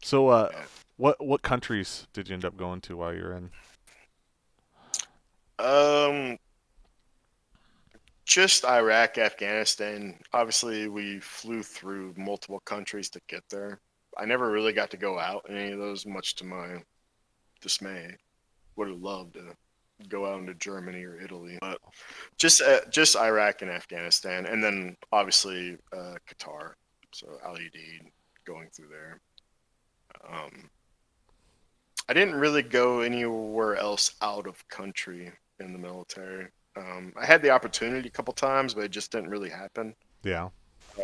So, Yeah. what countries did you end up going to while you're in? Um, just Iraq, Afghanistan. Obviously, we flew through multiple countries to get there. I never really got to go out in any of those, much to my dismay. Would have loved to go out into Germany or Italy, but just Iraq and Afghanistan, and then obviously Qatar. So Al-Udeid going through there. Um, I didn't really go anywhere else out of country in the military. I had the opportunity a couple times, but it just didn't really happen. Yeah.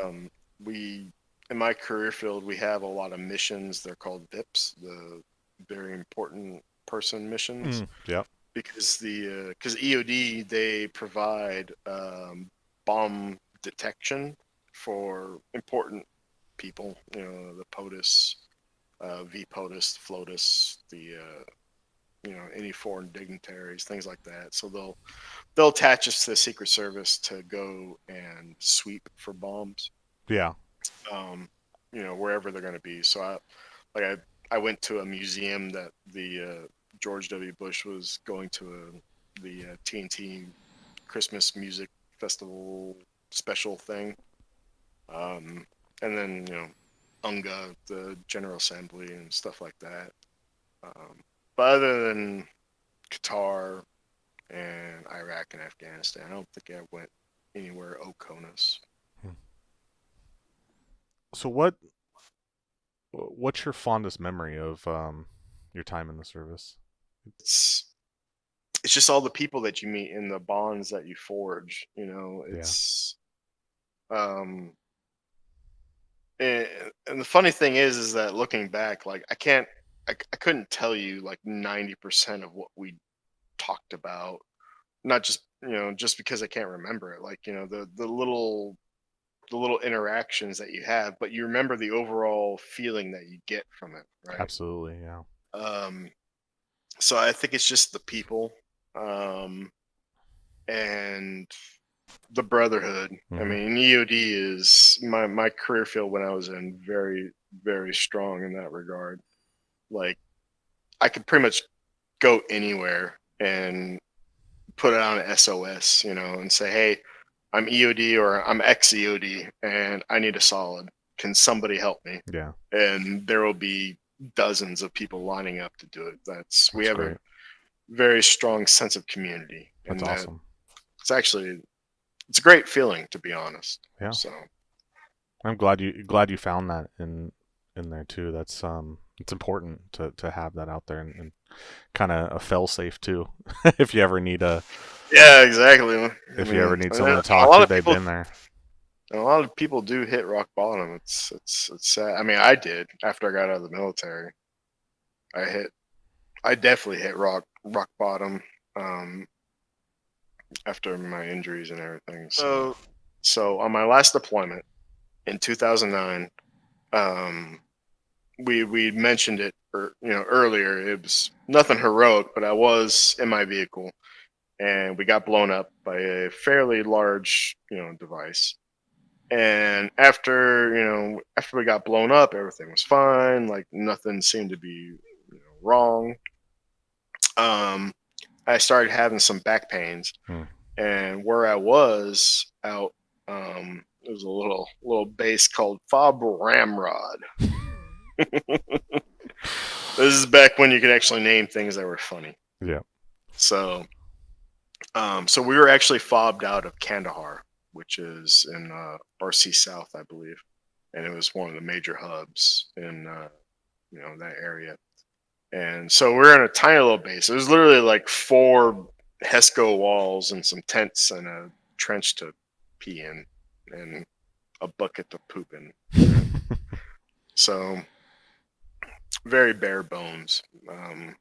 Um, we, in my career field, we have a lot of missions. They're called VIPs, the very important person missions, Yep. because EOD they provide bomb detection for important people. You know, the POTUS, V POTUS, FLOTUS, the any foreign dignitaries, things like that. So they'll attach us to the Secret Service to go and sweep for bombs, Yeah. um, wherever they're going to be. So like I went to a museum that the George W. Bush was going to the TNT Christmas music festival special thing, um, and then UNGA, the General Assembly, and stuff like that. Um, but other than Qatar and Iraq and Afghanistan, I don't think I went anywhere OCONUS. Hmm. So, what's your fondest memory of your time in the service? It's it's just all the people that you meet and the bonds that you forge. Yeah. Um, and, and the funny thing is that looking back, like I couldn't tell you like 90% of what we talked about. Not just because I can't remember it. Like the little interactions that you have, but you remember the overall feeling that you get from it, right? Absolutely. Yeah. Um, so I think it's just the people, um, and the brotherhood. I Hmm. mean, EOD is my career field when I was in very, very strong in that regard. Like I could pretty much go anywhere and put it on an SOS, and say, "Hey, I'm EOD or I'm ex EOD and I need a solid. Can somebody help me?" Yeah. And there will be dozens of people lining up to do it. We That's have a great. very strong sense of community, That's and that awesome. it's a great feeling, to be honest. Yeah. So I'm glad you found that in there too. That's it's important to have that out there and kind of a fail safe too. if you ever need a yeah, exactly. I if you ever mean, need and someone to a talk lot to, of they've people been there. a lot of people do hit rock bottom. It's sad. I mean, I did after I got out of the military. I hit I definitely hit rock bottom. Um, after my injuries and everything. So on my last deployment in 2009, um, we mentioned it earlier. It was nothing heroic, but I was in my vehicle and we got blown up by a fairly large device. And after we got blown up, everything was fine. Like nothing seemed to be wrong. Um, I started having some back pains, Hmm. and where I was out, it was a little base called Fob Ramrod. This is back when you could actually name things that were funny. Yeah. So, so we were actually fobbed out of Kandahar, which is in RC South, I believe, and it was one of the major hubs in that area. And so we're in a tiny little base. It was literally like four HESCO walls and some tents and a trench to pee in and a bucket to poop in. Right? So very bare bones. Um,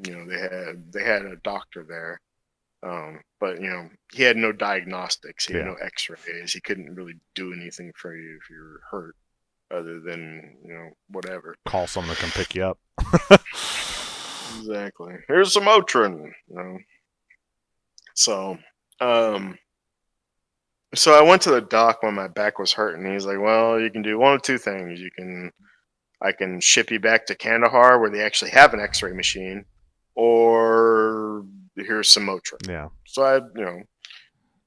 they had a doctor there, but he had no diagnostics. He had Yeah. no X-rays. He couldn't really do anything for you if you were hurt, other than whatever. Call someone to come pick you up. Exactly. Here's some Motrin. So, um, so I went to the doc when my back was hurting. He's like, "Well, you can do one of two things. You can I can ship you back to Kandahar where they actually have an X-ray machine, or here's some Motrin. Yeah. So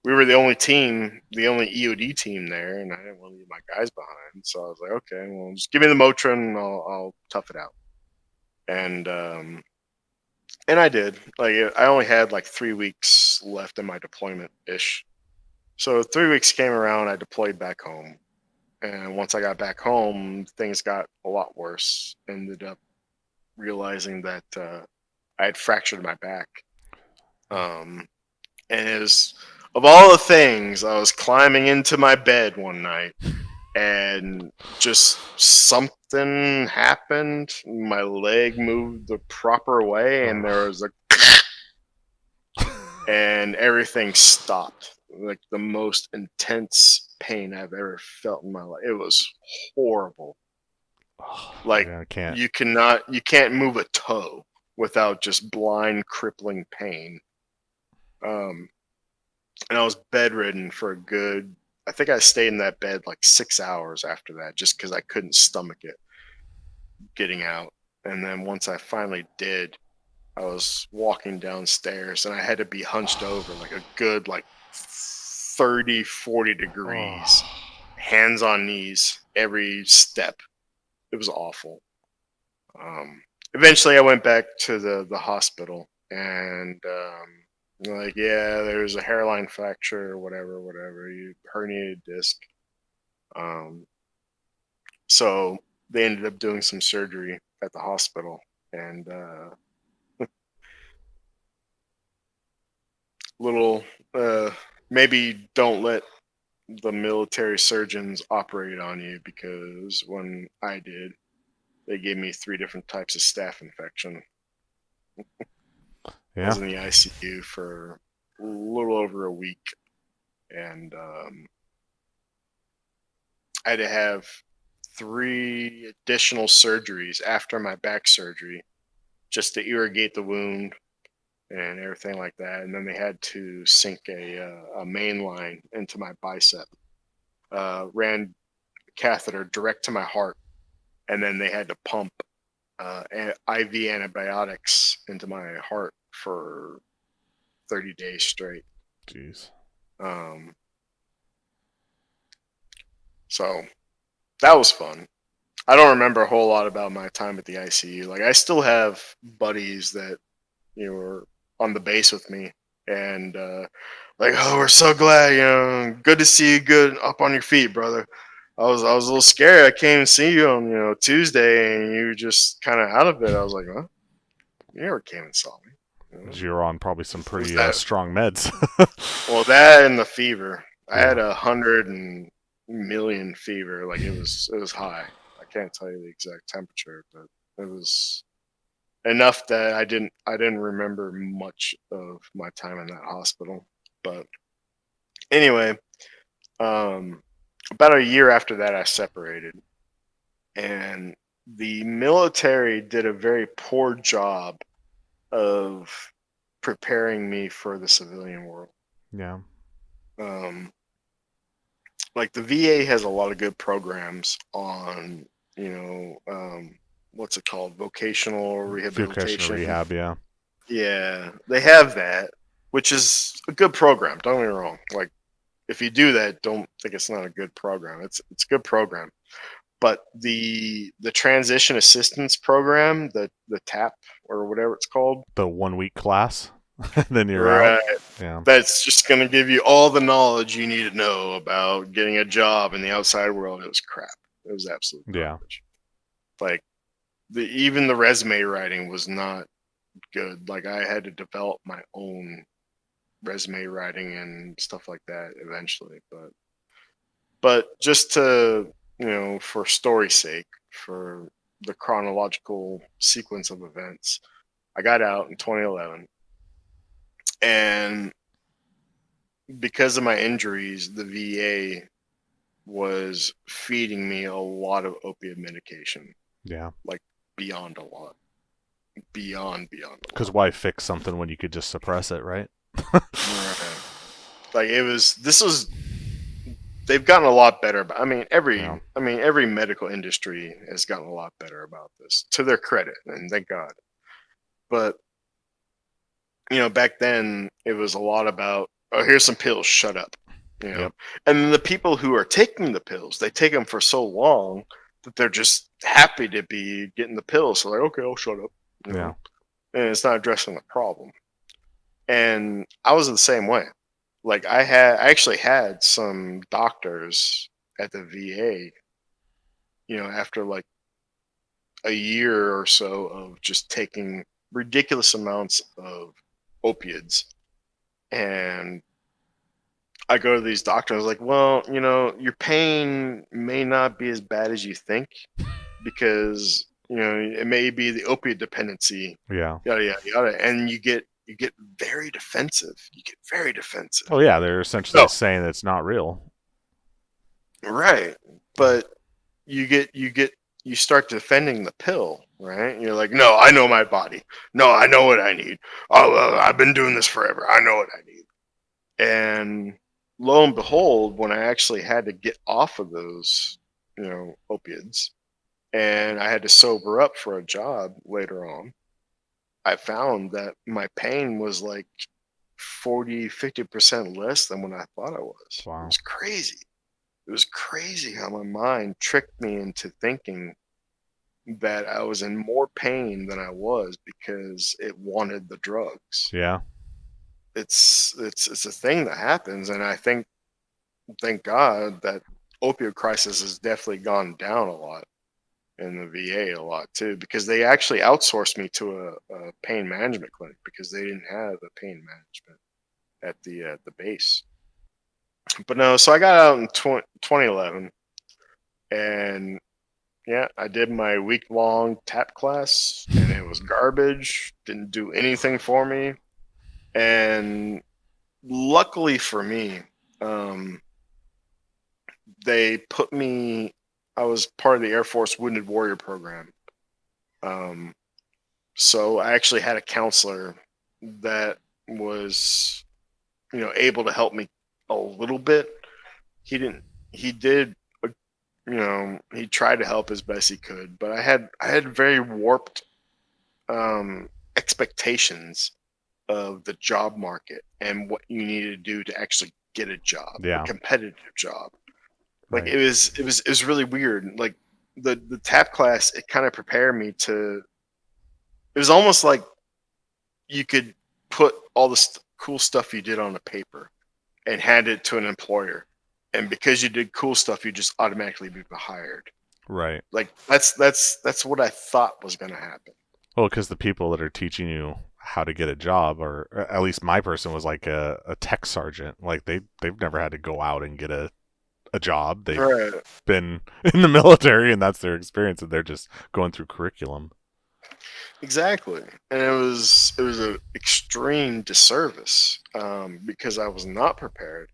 we were the only team, the only EOD team there, and I didn't want to leave my guys behind. So I was like, okay, well, just give me the Motrin, and I'll tough it out. And I did. Like I only had like 3 weeks left in my deployment ish. So 3 weeks came around, I deployed back home. And once I got back home, things got a lot worse. Ended up realizing that I had fractured my back. And it was, of all the things, I was climbing into my bed one night and just something happened. My leg moved the proper way, and there was a and everything stopped. Like the most intense pain I've ever felt in my life. It was horrible. Like Yeah, I can't. you can't move a toe without just blind crippling pain. And I was bedridden for a good, I think I stayed in that bed like 6 hours after that, just because I couldn't stomach it getting out. And then once I finally did, I was walking downstairs and I had to be hunched over like a good like 30, 40 degrees, hands on knees every step. It was awful. Eventually I went back to the hospital, and like, yeah, there's a hairline fracture or whatever, you herniated disc. So they ended up doing some surgery at the hospital, and little maybe don't let the military surgeons operate on you, because when I did, they gave me 3 different types of staph infection. I Yeah. was in the ICU for a little over a week, and I had to have 3 additional surgeries after my back surgery just to irrigate the wound and everything like that. And then they had to sink a main line into my bicep, ran catheter direct to my heart, and then they had to pump IV antibiotics into my heart for 30 days straight. Jeez. Um, so that was fun. I don't remember a whole lot about my time at the ICU. Like I still have buddies that were on the base with me, and like, oh, we're so glad, good to see you, good up on your feet, brother. I was a little scared. I came and see you on Tuesday, and you were just kind of out of it. I was like, huh? You never came and saw me. You're on probably some Was pretty that strong meds. well? That and the fever. I had Yeah. 100 million fever. Like it was high. I can't tell you the exact temperature, but it was enough that I didn't remember much of my time in that hospital. But anyway, about a year after that, I separated, and the military did a very poor job of preparing me for the civilian world. Yeah. Um, like the VA has a lot of good programs on, what's it called, vocational Vocational rehabilitation. rehab. Yeah. Yeah, they have that, which is a good program. Don't get me wrong. Like, if you do that, don't think it's not a good program. It's a good program. But the transition assistance program, the TAP or whatever it's called, The 1 week class, then you're out. right? Yeah. That's just going to give you all the knowledge you need to know about getting a job in the outside world. It was crap. It was absolute Yeah. garbage. Like even the resume writing was not good. Like I had to develop my own resume writing and stuff like that eventually, but just to for story's sake, for the chronological sequence of events, I got out in 2011, and because of my injuries, the VA was feeding me a lot of opiate medication, Yeah. like beyond a lot, beyond a Because lot. why fix something when you could just suppress it, right? Right. Like this was they've gotten a lot better. I mean, Yeah. every medical industry has gotten a lot better about this, to their credit, and thank God. But back then it was a lot about, oh, here's some pills, shut up, you know. Yep. And then the people who are taking the pills, they take them for so long that they're just happy to be getting the pills. So like, okay, I'll shut up, you Yeah. know. And it's not addressing the problem. And I was the same way. Like I actually had some doctors at the VA, after like a year or so of just taking ridiculous amounts of opiates. And I go to these doctors like, well, your pain may not be as bad as you think because, it may be the opiate dependency, Yeah. yada yada yada. And you get very defensive. You get very defensive. Oh yeah, they're essentially No, saying that it's not real. right. But you start defending the pill, right? You're like, no, I know my body. No, I know what I need. Oh, I've been doing this forever. I know what I need. And lo and behold, when I actually had to get off of those, opiates, and I had to sober up for a job later on, I found that my pain was like 40-50% less than what I thought it was. It Wow. was crazy. It was crazy how my mind tricked me into thinking that I was in more pain than I was because it wanted the drugs. Yeah. It's a thing that happens, and I think, thank God, that opioid crisis has definitely gone down a lot in the VA, a lot too, because they actually outsourced me to a pain management clinic because they didn't have a pain management at the base. But no, so I got out in 2011, and yeah, I did my week long tap class, and it was garbage. Didn't do anything for me, and luckily for me, um, they put me. I was part of the Air Force Wounded Warrior program. Um, so I actually had a counselor that was, able to help me a little bit. He didn't. He did. He tried to help as best he could, but I had very warped expectations of the job market and what you needed to do to actually get a job, a Yeah. competitive job. Like Right. it was really weird. Like the tap class, it kind of prepared me to. It was almost like you could put all the cool stuff you did on a paper and hand it to an employer, and because you did cool stuff, you just automatically be hired. Right. Like that's what I thought was going to happen. Well, because the people that are teaching you how to get a job, or at least my person was like a tech sergeant. Like they've never had to go out and get a job. They've Right. been in the military, and that's their experience, and they're just going through curriculum. Exactly. And it was an extreme disservice, because I was not prepared,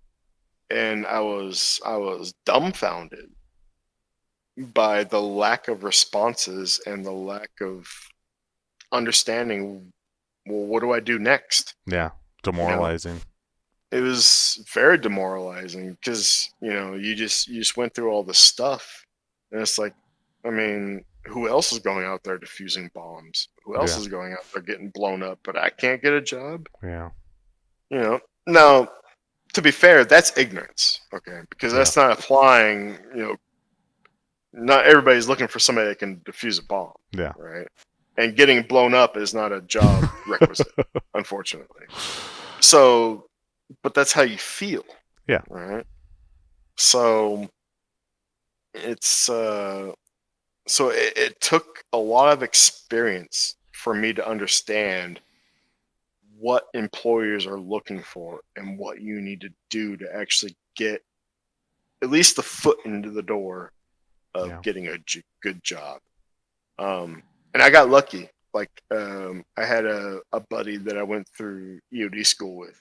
and I was dumbfounded by the lack of responses and the lack of understanding. Well, what do I do next? Yeah. You know, Demoralizing. it was very demoralizing because you just went through all this stuff, and it's like, I mean, who else is going out there defusing bombs? Who else Yeah. is going out there getting blown up? But I can't get a job. Yeah. Now, to be fair, that's ignorance, okay? Because Yeah. that's not applying. Not everybody's looking for somebody that can defuse a bomb, Yeah. right? And getting blown up is not a job requisite, unfortunately. So, but that's how you feel, Yeah. right? So it's it took a lot of experience for me to understand what employers are looking for and what you need to do to actually get at least the foot into the door of Yeah. getting a good job. And I got lucky. Like, I had a buddy that I went through EOD school with,